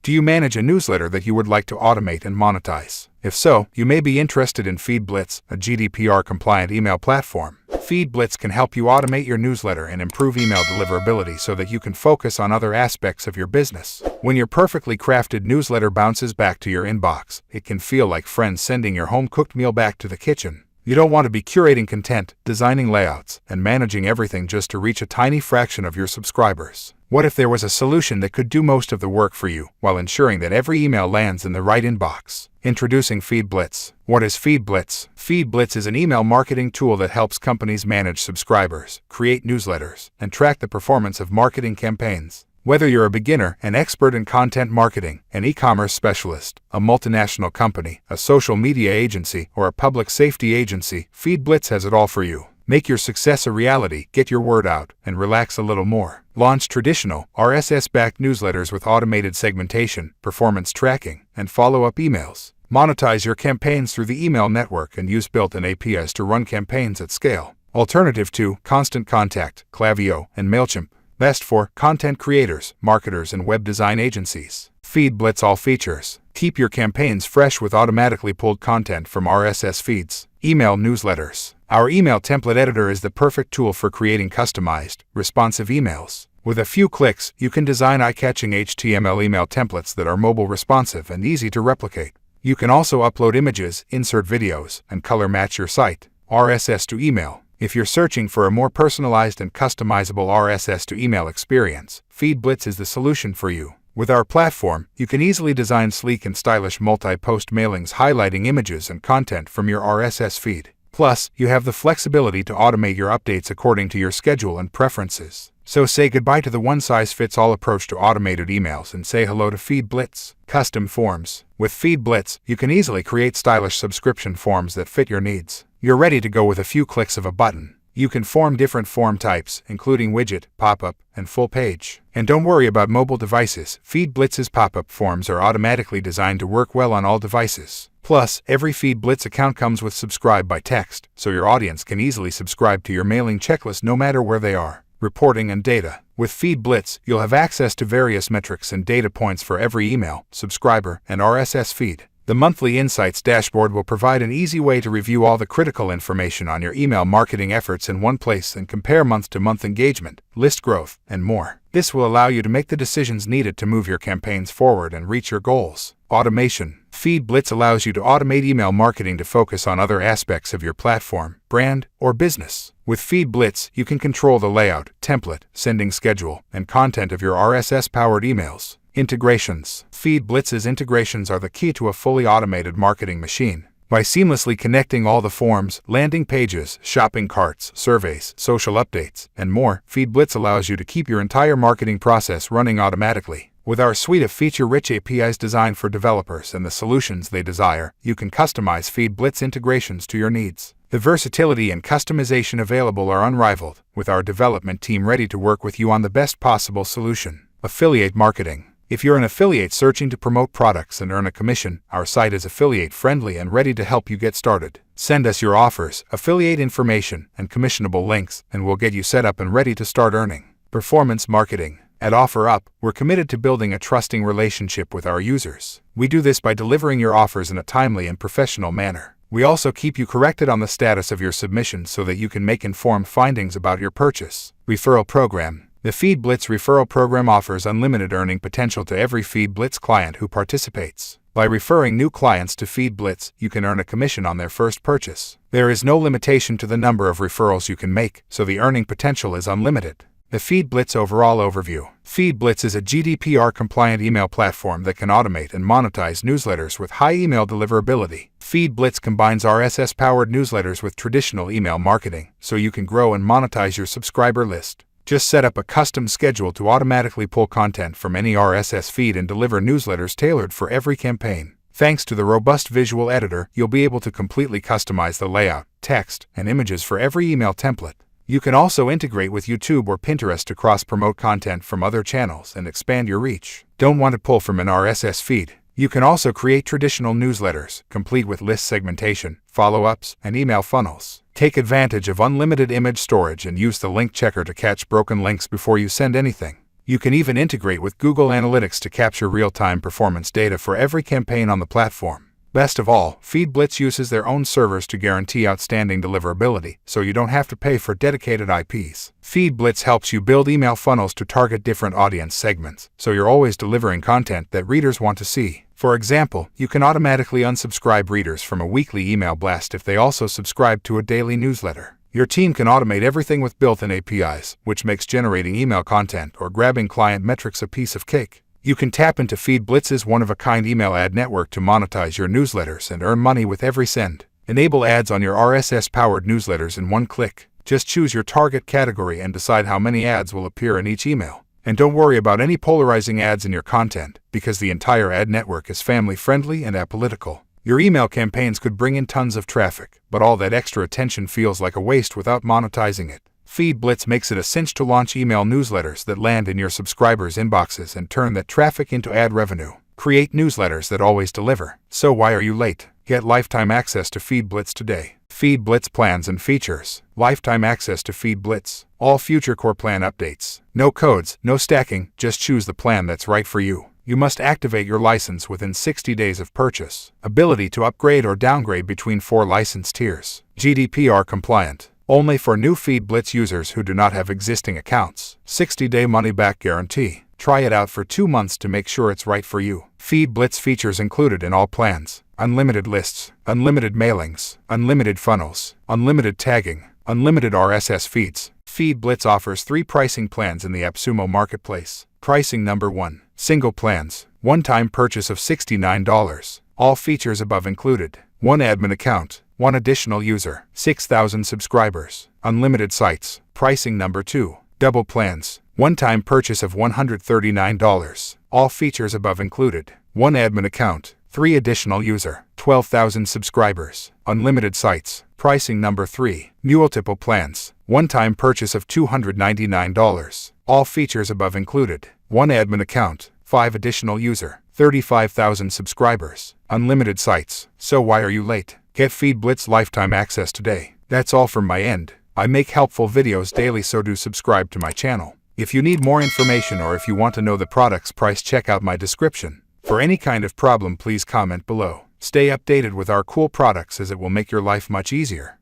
Do you manage a newsletter that you would like to automate and monetize? If so, you may be interested in FeedBlitz, a GDPR-compliant email platform. FeedBlitz can help you automate your newsletter and improve email deliverability so that you can focus on other aspects of your business. When your perfectly crafted newsletter bounces back to your inbox, it can feel like friends sending your home-cooked meal back to the kitchen. You don't want to be curating content, designing layouts, and managing everything just to reach a tiny fraction of your subscribers. What if there was a solution that could do most of the work for you, while ensuring that every email lands in the right inbox? Introducing FeedBlitz. What is FeedBlitz? FeedBlitz is an email marketing tool that helps companies manage subscribers, create newsletters, and track the performance of marketing campaigns. Whether you're a beginner, an expert in content marketing, an e-commerce specialist, a multinational company, a social media agency, or a public safety agency, FeedBlitz has it all for you. Make your success a reality, get your word out, and relax a little more. Launch traditional, RSS-backed newsletters with automated segmentation, performance tracking, and follow-up emails. Monetize your campaigns through the email network and use built-in APIs to run campaigns at scale. Alternative to Constant Contact, Klaviyo, and MailChimp. Best for content creators, marketers, and web design agencies. FeedBlitz all features. Keep your campaigns fresh with automatically pulled content from RSS feeds. Email newsletters. Our email template editor is the perfect tool for creating customized, responsive emails. With a few clicks, you can design eye-catching HTML email templates that are mobile responsive and easy to replicate. You can also upload images, insert videos, and color match your site. RSS to email. If you're searching for a more personalized and customizable RSS to email experience, FeedBlitz is the solution for you. With our platform, you can easily design sleek and stylish multi-post mailings highlighting images and content from your RSS feed. Plus, you have the flexibility to automate your updates according to your schedule and preferences. So say goodbye to the one-size-fits-all approach to automated emails and say hello to FeedBlitz. Custom forms. With FeedBlitz, you can easily create stylish subscription forms that fit your needs. You're ready to go with a few clicks of a button. You can form different form types, including widget, pop-up, and full page. And don't worry about mobile devices. FeedBlitz's pop-up forms are automatically designed to work well on all devices. Plus, every FeedBlitz account comes with subscribe by text, so your audience can easily subscribe to your mailing checklist no matter where they are. Reporting and data. With FeedBlitz, you'll have access to various metrics and data points for every email, subscriber, and RSS feed. The monthly Insights dashboard will provide an easy way to review all the critical information on your email marketing efforts in one place and compare month-to-month engagement, list growth, and more. This will allow you to make the decisions needed to move your campaigns forward and reach your goals. Automation. FeedBlitz allows you to automate email marketing to focus on other aspects of your platform, brand, or business. With FeedBlitz, you can control the layout, template, sending schedule, and content of your RSS-powered emails. Integrations. FeedBlitz's integrations are the key to a fully automated marketing machine. By seamlessly connecting all the forms, landing pages, shopping carts, surveys, social updates, and more, FeedBlitz allows you to keep your entire marketing process running automatically. With our suite of feature-rich APIs designed for developers and the solutions they desire, you can customize FeedBlitz integrations to your needs. The versatility and customization available are unrivaled, with our development team ready to work with you on the best possible solution. Affiliate marketing. If you're an affiliate searching to promote products and earn a commission, our site is affiliate-friendly and ready to help you get started. Send us your offers, affiliate information, and commissionable links, and we'll get you set up and ready to start earning. Performance marketing. At OfferUp, we're committed to building a trusting relationship with our users. We do this by delivering your offers in a timely and professional manner. We also keep you corrected on the status of your submissions so that you can make informed findings about your purchase. Referral program. The FeedBlitz referral program offers unlimited earning potential to every FeedBlitz client who participates. By referring new clients to FeedBlitz, you can earn a commission on their first purchase. There is no limitation to the number of referrals you can make, so the earning potential is unlimited. The FeedBlitz overall overview. FeedBlitz is a GDPR-compliant email platform that can automate and monetize newsletters with high email deliverability. FeedBlitz combines RSS-powered newsletters with traditional email marketing, so you can grow and monetize your subscriber list. Just set up a custom schedule to automatically pull content from any RSS feed and deliver newsletters tailored for every campaign. Thanks to the robust visual editor, you'll be able to completely customize the layout, text, and images for every email template. You can also integrate with YouTube or Pinterest to cross-promote content from other channels and expand your reach. Don't want to pull from an RSS feed? You can also create traditional newsletters, complete with list segmentation, follow-ups, and email funnels. Take advantage of unlimited image storage and use the link checker to catch broken links before you send anything. You can even integrate with Google Analytics to capture real-time performance data for every campaign on the platform. Best of all, FeedBlitz uses their own servers to guarantee outstanding deliverability, so you don't have to pay for dedicated IPs. FeedBlitz helps you build email funnels to target different audience segments, so you're always delivering content that readers want to see. For example, you can automatically unsubscribe readers from a weekly email blast if they also subscribe to a daily newsletter. Your team can automate everything with built-in APIs, which makes generating email content or grabbing client metrics a piece of cake. You can tap into FeedBlitz's one-of-a-kind email ad network to monetize your newsletters and earn money with every send. Enable ads on your RSS-powered newsletters in one click. Just choose your target category and decide how many ads will appear in each email. And don't worry about any polarizing ads in your content, because the entire ad network is family-friendly and apolitical. Your email campaigns could bring in tons of traffic, but all that extra attention feels like a waste without monetizing it. FeedBlitz makes it a cinch to launch email newsletters that land in your subscribers' inboxes and turn that traffic into ad revenue. Create newsletters that always deliver. So why are you late? Get lifetime access to FeedBlitz today. FeedBlitz plans and features. Lifetime access to FeedBlitz. All future core plan updates. No codes, no stacking, just choose the plan that's right for you. You must activate your license within 60 days of purchase. Ability to upgrade or downgrade between 4 license tiers. GDPR compliant. Only for new FeedBlitz users who do not have existing accounts. 60-day money-back guarantee. Try it out for 2 months to make sure it's right for you. FeedBlitz features included in all plans. Unlimited lists, unlimited mailings, unlimited funnels, unlimited tagging, unlimited RSS feeds. FeedBlitz offers 3 pricing plans in the Appsumo marketplace. Pricing number 1. Single plans. One-time purchase of $69. All features above included. 1 admin account. 1 additional user. 6,000 subscribers. Unlimited sites. Pricing number 2. Double plans. One-time purchase of $139. All features above included. 1 admin account. 3 additional user. 12,000 subscribers. Unlimited sites. Pricing number 3. Multiple plans. One-time purchase of $299. All features above included. 1 admin account. 5 additional user. 35,000 subscribers. Unlimited sites. So why are you late? Get FeedBlitz lifetime access today. That's all from my end. I make helpful videos daily, so do subscribe to my channel. If you need more information or if you want to know the product's price, check out my description. For any kind of problem, please comment below. Stay updated with our cool products, as it will make your life much easier.